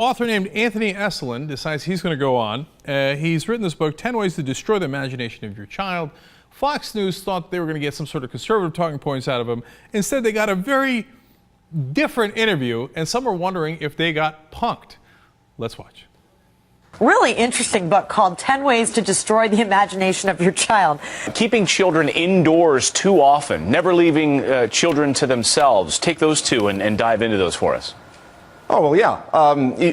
author named Anthony Esolen decides he's going to go on. He's written this book, 10 Ways to Destroy the Imagination of Your Child. Fox News thought they were going to get some sort of conservative talking points out of him. Instead, they got a very different interview, and some are wondering if they got punked. Let's watch. Really interesting book called 10 Ways to Destroy the Imagination of Your Child. Keeping children indoors too often, never leaving children to themselves. Take those two and dive into those for us. Oh, well, yeah.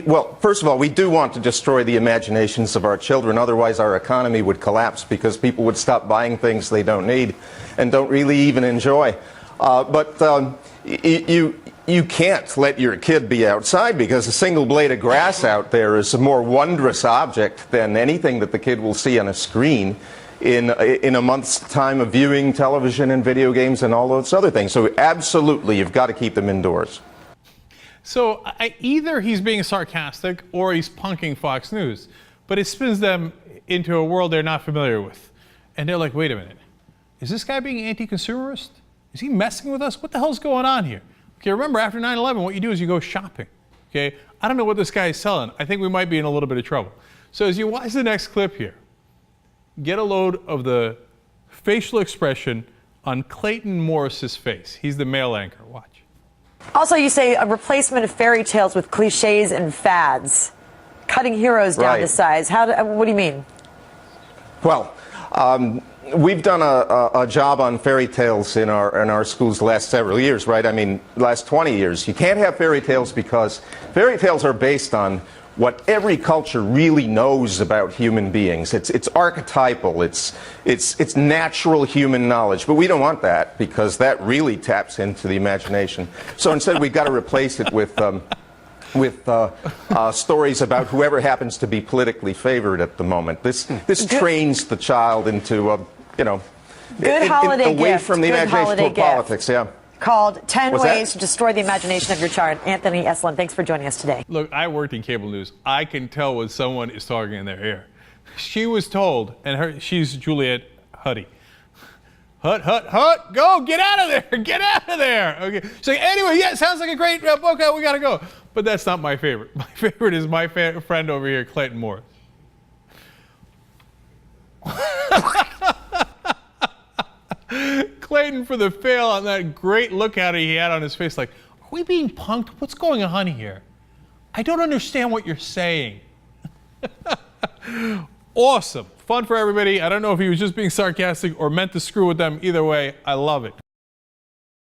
Well, first of all, we do want to destroy the imaginations of our children. Otherwise, our economy would collapse because people would stop buying things they don't need and don't really even enjoy. But you can't let your kid be outside because a single blade of grass out there is a more wondrous object than anything that the kid will see on a screen in a month's time of viewing television and video games and all those other things. So absolutely, you've got to keep them indoors. So either he's being sarcastic or he's punking Fox News, but it spins them into a world they're not familiar with. And they're like, wait a minute, is this guy being anti-consumerist? Is he messing with us? What the hell's going on here? Okay, remember, after 9/11, what you do is you go shopping. Okay, I don't know what this guy is selling. I think we might be in a little bit of trouble. So as you watch the next clip here, get a load of the facial expression on Clayton Morris's face. He's the male anchor. Watch. Also, you say a replacement of fairy tales with cliches and fads, cutting heroes down to size. What do you mean? Well, we've done a job on fairy tales in our schools the last several years, right? I mean, last 20 years. You can't have fairy tales because fairy tales are based on what every culture really knows about human beings. It's archetypal. It's natural human knowledge. But we don't want that because that really taps into the imagination. So instead, we've got to replace it with stories about whoever happens to be politically favored at the moment. This trains the child into away from the imagination of politics. Yeah. Called 10 Ways to Destroy the Imagination of Your Child. Anthony Esolen, thanks for joining us today. Look, I worked in cable news. I can tell when someone is talking in their ear. She was told, and she's Juliet Huddy. Hut, go, get out of there, get out of there. Okay. She's like, anyway, yeah, sounds like a great book, we gotta go. But that's not my favorite. My favorite is my friend over here, Clayton Morris. Clayton for the fail on that great look at it he had on his face, like, are we being punked? What's going on here? I don't understand what you're saying. Awesome. Fun for everybody. I don't know if he was just being sarcastic or meant to screw with them. Either way, I love it.